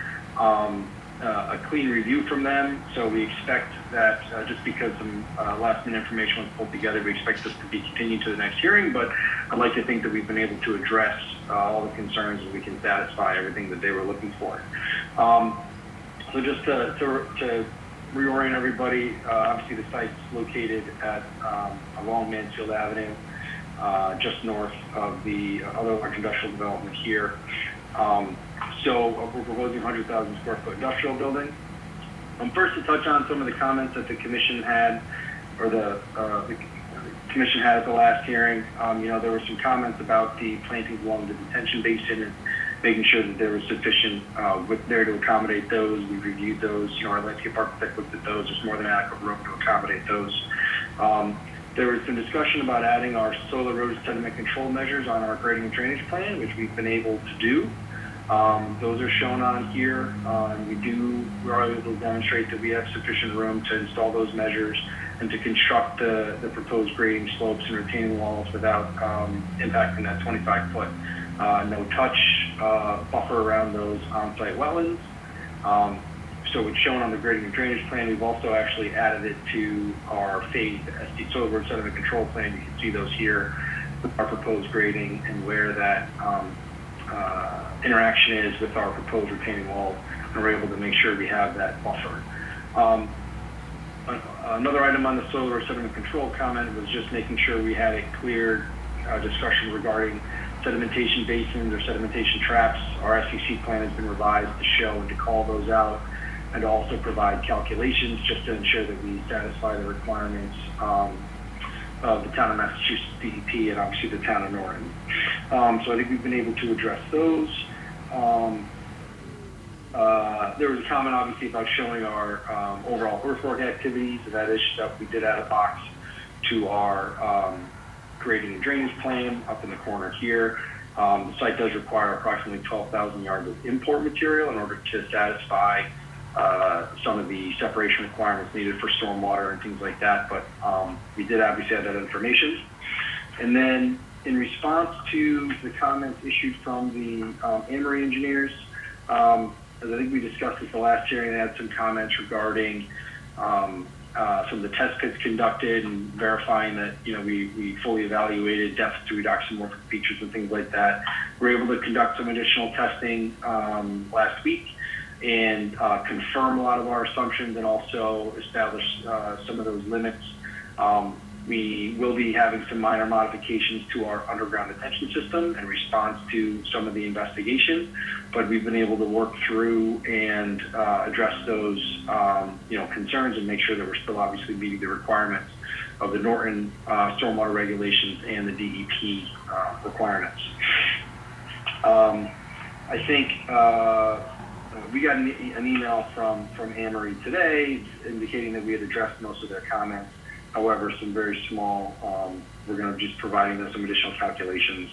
review from them. So we expect that just because some last minute information was pulled together, we expect this to be continued to the next hearing, but I'd like to think that we've been able to address all the concerns and we can satisfy everything that they were looking for. So just to reorient everybody, obviously the site's located at along Mansfield Avenue, just north of the other large industrial development here. So we're proposing a 100,000 square foot industrial building. First, to touch on some of the comments that the commission had, or the commission had at the last hearing. There were some comments about the plantings along the detention basin and making sure that there was sufficient there to accommodate those. We reviewed those. Our landscape architect looked at those. There's more than adequate room to accommodate those. There was some discussion about adding our soil erosion sediment control measures on our grading and drainage plan, which we've been able to do. Those are shown on here. We are able to demonstrate that we have sufficient room to install those measures and to construct the proposed grading slopes and retaining walls without impacting that 25-foot no-touch buffer around those on-site wetlands. So it's shown on the grading and drainage plan. We've also actually added it to our phased SD soil erosion sediment control plan. You can see those here, our proposed grading and where that interaction is with our proposed retaining wall, and we're able to make sure we have that buffer. Another item on the soil erosion sediment control comment was just making sure we had a clear discussion regarding sedimentation basins or sedimentation traps. Our SEC plan has been revised to show and to call those out, and to also provide calculations just to ensure that we satisfy the requirements of the town of Massachusetts DEP and obviously the town of Norton. So I think we've been able to address those. There was a comment obviously about showing our overall earthwork activities, and that we did add a box to our grading and drainage plan up in the corner here. The site does require approximately 12,000 yards of import material in order to satisfy some of the separation requirements needed for stormwater and things like that, but we did obviously have that information. And then in response to the comments issued from the Amory engineers, as I think we discussed at the last hearing, they had some comments regarding some of the test pits conducted and verifying that, we fully evaluated depth to reduction, morphic features and things like that. We're able to conduct some additional testing last week and confirm a lot of our assumptions and also establish some of those limits. We will be having some minor modifications to our underground detention system in response to some of the investigation, but we've been able to work through and address those, concerns and make sure that we're still obviously meeting the requirements of the Norton stormwater regulations and the DEP requirements. I think we got an email from Amory today indicating that we had addressed most of their comments. However, some very small, we're going to be just providing them some additional calculations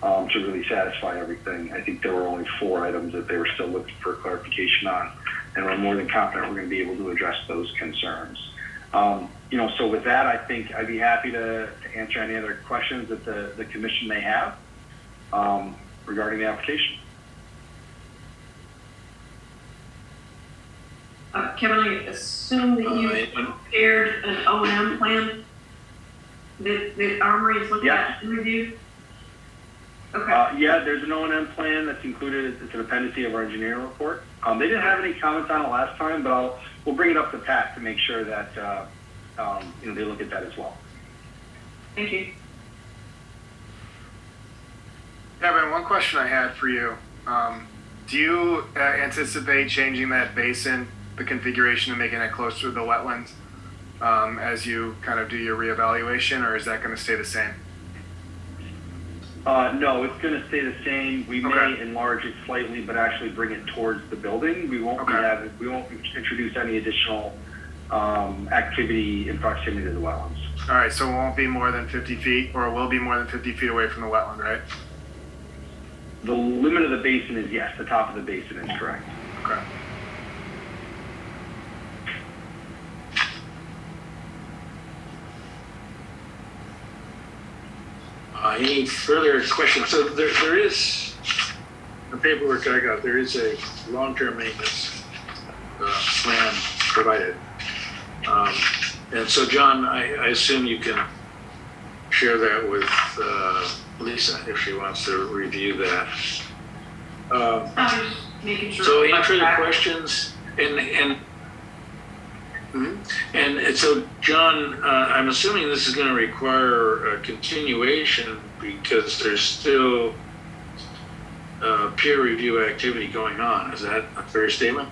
to really satisfy everything. I think there were only 4 items that they were still looking for clarification on, and we're more than confident we're going to be able to address those concerns. So with that, I think I'd be happy to answer any other questions that the commission may have regarding the application. Kevin, I assume that you prepared an O&M plan that Armory is looking at and review? Okay. Yeah, there's an O&M plan that's included. It's an appendice of our engineering report. They didn't have any comments on it last time, but we'll bring it up to Pat to make sure that they look at that as well. Thank you. Kevin, one question I had for you. Do you anticipate changing that basin, the configuration, and making it closer to the wetlands as you kind of do your reevaluation, or is that going to stay the same? No, it's going to stay the same. We may enlarge it slightly, but actually bring it towards the building. We won't we won't introduce any additional activity in proximity to the wetlands. All right, so it won't be more than 50 feet, or it will be more than 50 feet away from the wetland, right? The limit of the basin is yes. The top of the basin is correct. Okay. Any further questions? So there is, the paperwork I got, there is a long-term maintenance plan provided. And so, John, I assume you can share that with Lisa if she wants to review that. Making sure. So any further questions? And so, John, I'm assuming this is going to require a continuation because there's still peer review activity going on. Is that a fair statement?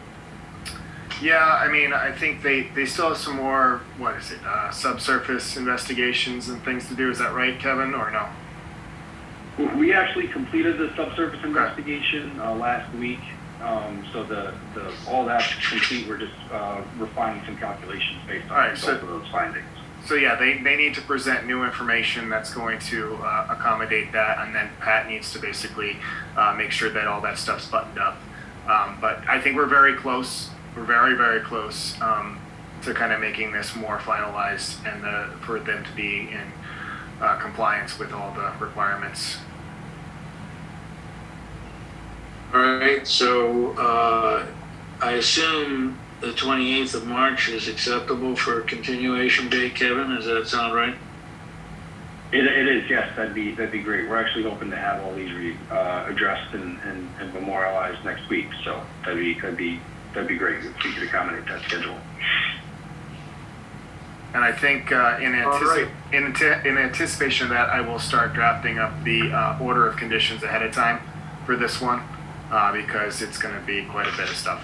Yeah, I mean, I think they still have some more, subsurface investigations and things to do. Is that right, Kevin, or no? We actually completed the subsurface investigation last week. So all that's complete. We're just refining some calculations based on both of those findings. So yeah, they need to present new information that's going to accommodate that, and then Pat needs to basically make sure that all that stuff's buttoned up. But I think we're very close. We're very, very close to kind of making this more finalized and for them to be in compliance with all the requirements. All right, so I assume the 28th of March is acceptable for a continuation date, Kevin? Does that sound right? It is, yes. That'd be great. We're actually hoping to have all these addressed and memorialized next week. So that'd be great if we could accommodate that schedule. And I think in anticipation of that, I will start drafting up the order of conditions ahead of time for this one because it's going to be quite a bit of stuff.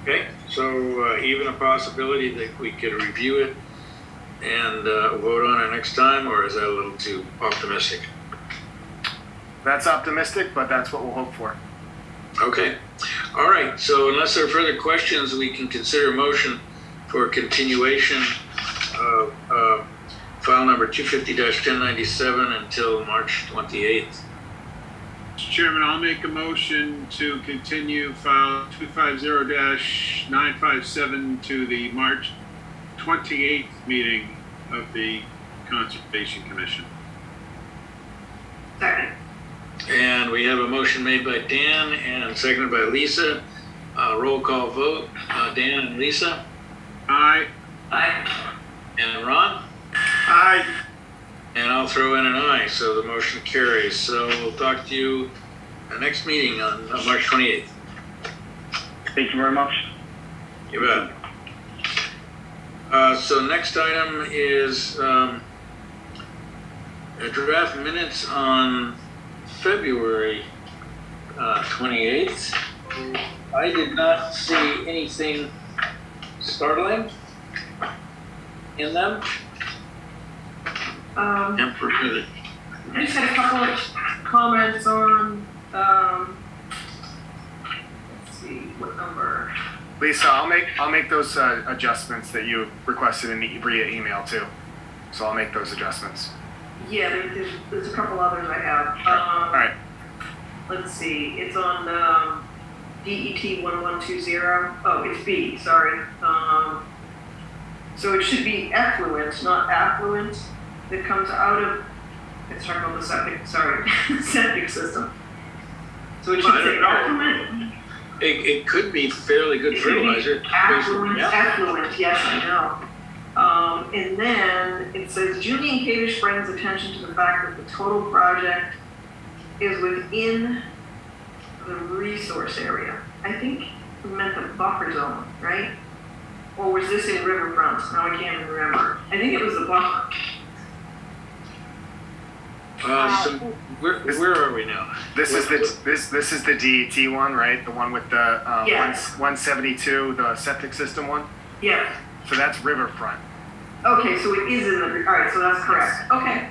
Okay, so even a possibility that we could review it and vote on it next time, or is that a little too optimistic? That's optimistic, but that's what we'll hope for. Okay. All right. So unless there are further questions, we can consider a motion for continuation of file number 250-1097 until March 28th. Mr. Chairman, I'll make a motion to continue file 250-957 to the March 28th meeting of the Conservation Commission. Second. And we have a motion made by Dan and seconded by Lisa. Roll call vote. Dan and Lisa, Aye. and Ron, Aye. and I'll throw in an aye, so the motion carries. So we'll talk to you next meeting on March 28th. Thank you very much. You bet. So next item is a draft minutes on February 28th. I did not see anything startling in them. I just had a couple of comments on, let's see, what number? Lisa, I'll make those adjustments that you requested in via email too. So I'll make those adjustments. Yeah, there's a couple others I have. All right. Let's see, it's on DET 1120. Oh, it's B, sorry. So it should be effluent, not affluent, that comes out of, it's talking about the septic, sorry, septic system. So it should I say don't know. affluent. It could be fairly good It should be fertilizer. Affluent, Yeah. effluent, yes, I know. And then it says Julian Kadish brings attention to the fact that the total project is within the resource area. I think we meant the buffer zone, right? Or was this in Riverfront? Now I can't even remember. I think it was the buffer. So where are we now? This is the DET one, right? The one with the Yes. 172, the septic system one. Yeah. So that's Riverfront. Okay, so it is in the, all right, so that's correct. Okay.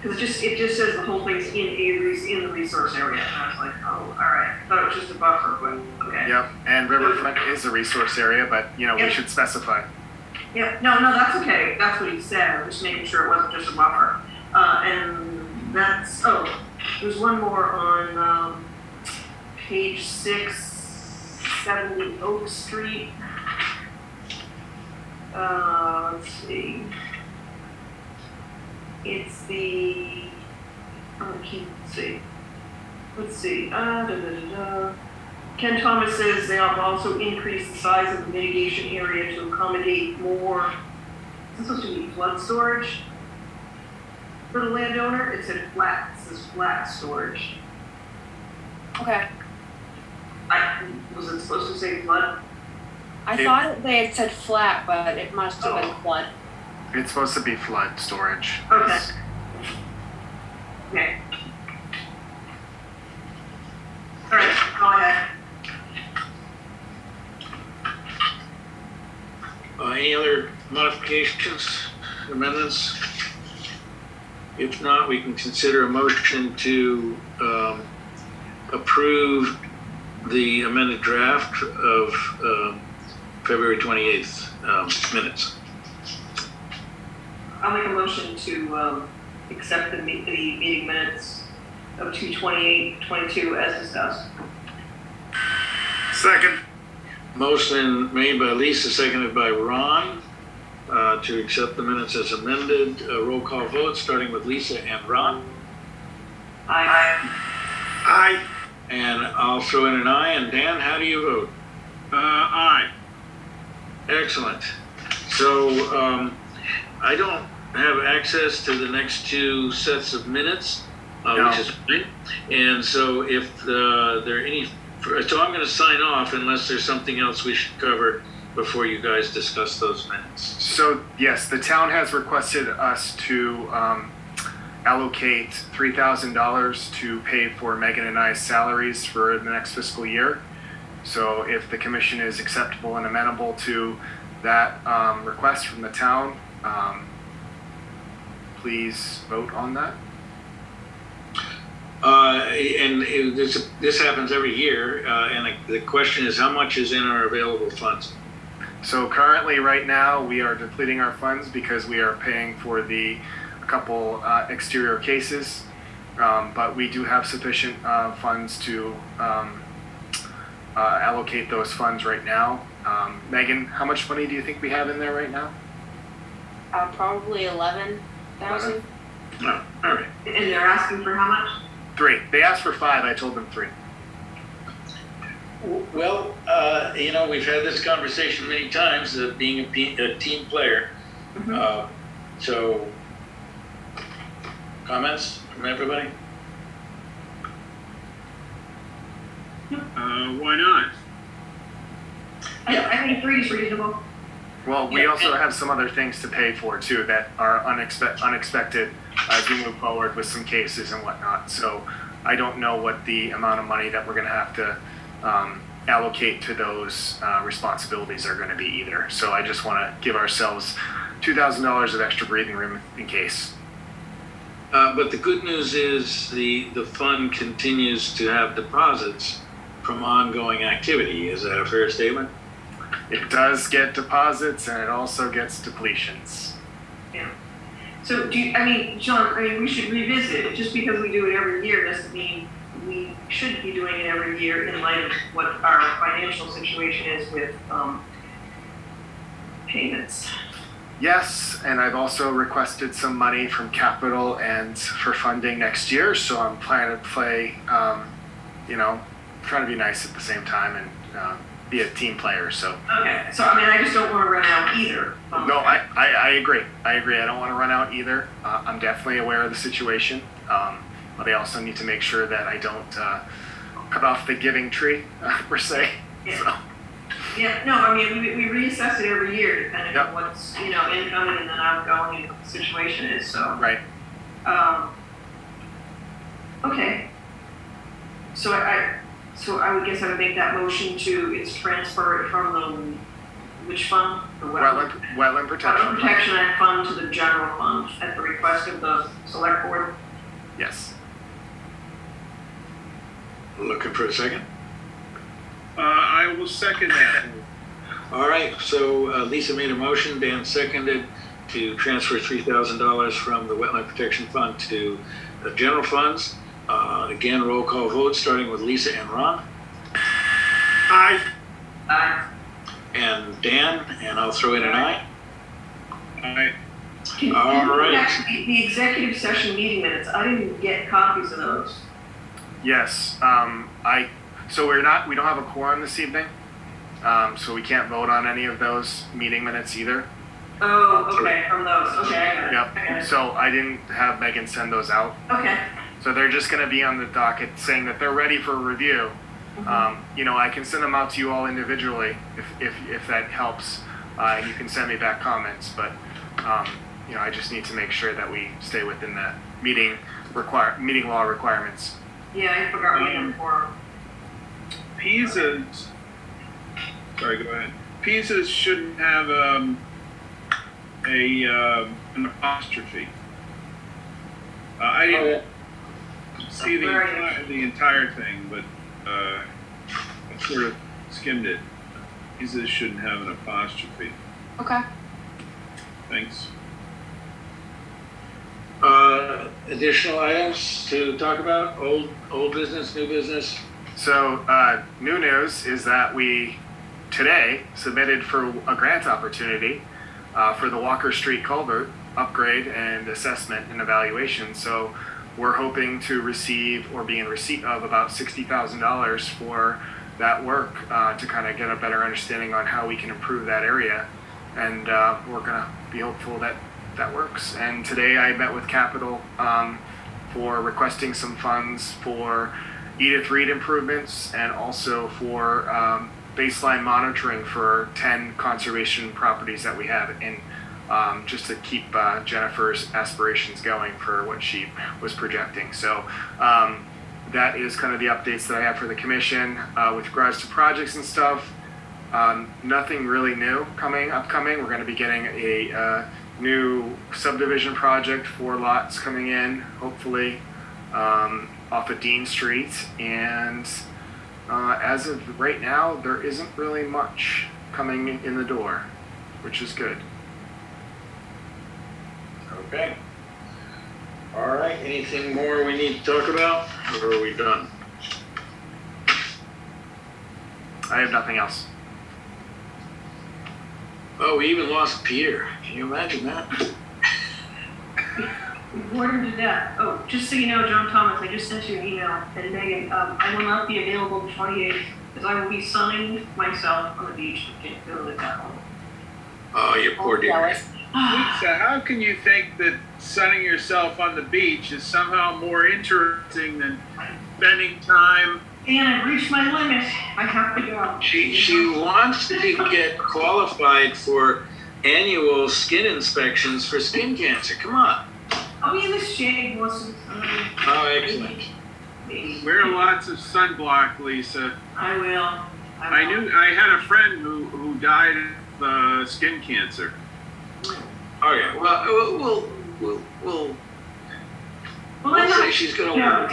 Because it just says the whole thing's in the resource area. And I was like, oh, all right. I thought it was just a buffer, but okay. Yep. And Riverfront is a resource area, but we Yep. should specify. Yeah, no, that's okay. That's what he said. I'm just making sure it wasn't just a buffer. And that's, there's one more on page 6, 70 Oak Street. Let's see. It's the, let's see. Ken Thomas says they have also increased the size of the mitigation area to accommodate more, is this supposed to be flood storage for the landowner? It says flat storage. Okay. Was it supposed to say flood? I thought they had said flat, but it must have been flood. It's supposed to be flood storage. Okay. Okay. All right, go ahead. Any other modifications, amendments? If not, we can consider a motion to approve the amended draft of February 28th minutes. I'll make a motion to accept the meeting minutes of 2/28/22 as discussed. Second. Motion made by Lisa, seconded by Ron, to accept the minutes as amended. Roll call vote, starting with Lisa and Ron. Aye. Aye. And I'll throw in an aye. And Dan, how do you vote? Aye. Excellent. So I don't have access to the next two sets of minutes, No. which is fine. And so if there are any, so I'm going to sign off unless there's something else we should cover before you guys discuss those minutes. So yes, the town has requested us to allocate $3,000 to pay for Megan and I's salaries for the next fiscal year. So if the commission is acceptable and amenable to that request from the town, please vote on that. This happens every year, and the question is, how much is in our available funds? So currently, right now, we are depleting our funds because we are paying for a couple exterior cases, but we do have sufficient funds to allocate those funds right now. Megan, how much money do you think we have in there right now? Probably 11,000. Oh, all right. And they're asking for how much? 3. They asked for 5. I told them 3. Well, we've had this conversation many times, being a team player. Mhm. So, comments from everybody? Why not? I think 3 is reasonable. Well, we Yeah. also have some other things to pay for too that are unexpected as we move forward with some cases and whatnot. So I don't know what the amount of money that we're going to have to allocate to those responsibilities are going to be either. So I just want to give ourselves $2,000 of extra breathing room in case. But the good news is the fund continues to have deposits from ongoing activity. Is that a fair statement? It does get deposits and it also gets depletions. Yeah. So John, we should revisit it. Just because we do it every year doesn't mean we should be doing it every year in light of what our financial situation is with payments. Yes, and I've also requested some money from capital and for funding next year. So I'm planning to play, trying to be nice at the same time and be a team player. So Okay. So I just don't want to run out either. no, I agree. I don't want to run out either. I'm definitely aware of the situation, but I also need to make sure that I don't cut off the giving tree per se. Yeah. So. Yeah. No, we reassess it every year depending Yep. on what's incoming and then outgoing and what the situation is. So. Right. Okay. So I would guess I would make that motion to transfer it from the which fund? The Wetland protection. Wetland Protection Act fund to the general fund at the request of the select board. Yes. Looking for a second? I will second that. All right, so Lisa made a motion, Dan seconded to transfer $3,000 from the Wetland Protection Fund to the general funds. Again, roll call vote, starting with Lisa and Ron. Aye. And Dan, and I'll throw in an aye. Aye. All right. The executive session meeting minutes, I didn't get copies of those. Yes. So we don't have a quorum this evening, so we can't vote on any of those meeting minutes either. Oh, okay, from those, okay, I got it. Yep. I got it. So I didn't have Megan send those out. Okay. So they're just going to be on the docket saying that they're ready for review. I can send them out to you all individually if that helps. You can send me back comments, but I just need to make sure that we stay within the meeting law requirements. Yeah, I forgot we had for. Pisa's, sorry, go ahead. Pisa's shouldn't have an apostrophe. I didn't see the entire thing, but I sort of skimmed it. Pisa's shouldn't have an apostrophe. Okay. Thanks. Additional items to talk about? Old business, new business? So new news is that we today submitted for a grant opportunity for the Walker Street culvert upgrade and assessment and evaluation. So we're hoping to receive or be in receipt of about $60,000 for that work to kind of get a better understanding on how we can improve that area. And we're going to be hopeful that that works. And today I met with Capital for requesting some funds for Edith Reed improvements and also for baseline monitoring for 10 conservation properties that we have in just to keep Jennifer's aspirations going for what she was projecting. So that is kind of the updates that I have for the commission with regards to projects and stuff. Nothing really new upcoming. We're going to be getting a new subdivision project, 4 lots coming in, hopefully, off of Dean Street. And as of right now, there isn't really much coming in the door, which is good. Okay. All right, anything more we need to talk about, or are we done? I have nothing else. Oh, we even lost Peter. Can you imagine that? We bored him to death. Oh, just so you know, John Thomas, I just sent you an email, and Megan, I will not be available the 28th because I will be sunning myself on the beach in the town. Oh, you poor dear. Lisa, how can you think that sunning yourself on the beach is somehow more interesting than spending time? And I've reached my limit. I have to go. She wants to get qualified for annual skin inspections for skin cancer. Come on. I'll be in the shade most of the time. Oh, excellent. Wear lots of sunblock, Lisa. I will. I had a friend who died of skin cancer. Oh yeah. Well, we'll say she's gonna wear.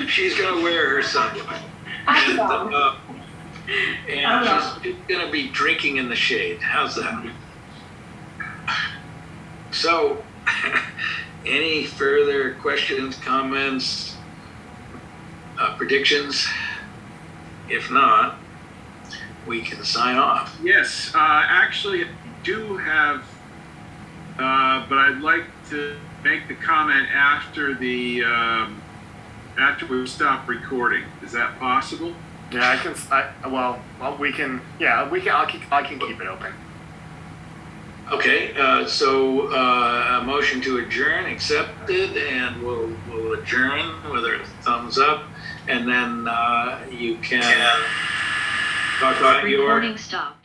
She's gonna wear her sunblock. And she's gonna be drinking in the shade. How's that? So, any further questions, comments, predictions? If not, we can sign off. Yes, actually, I do have, but I'd like to make the comment after after we stop recording. Is that possible? Yeah, we can. Yeah, we can. I can keep it open. Okay, so a motion to adjourn accepted, and we'll adjourn with a thumbs up, and then you can talk about your Recording stopped.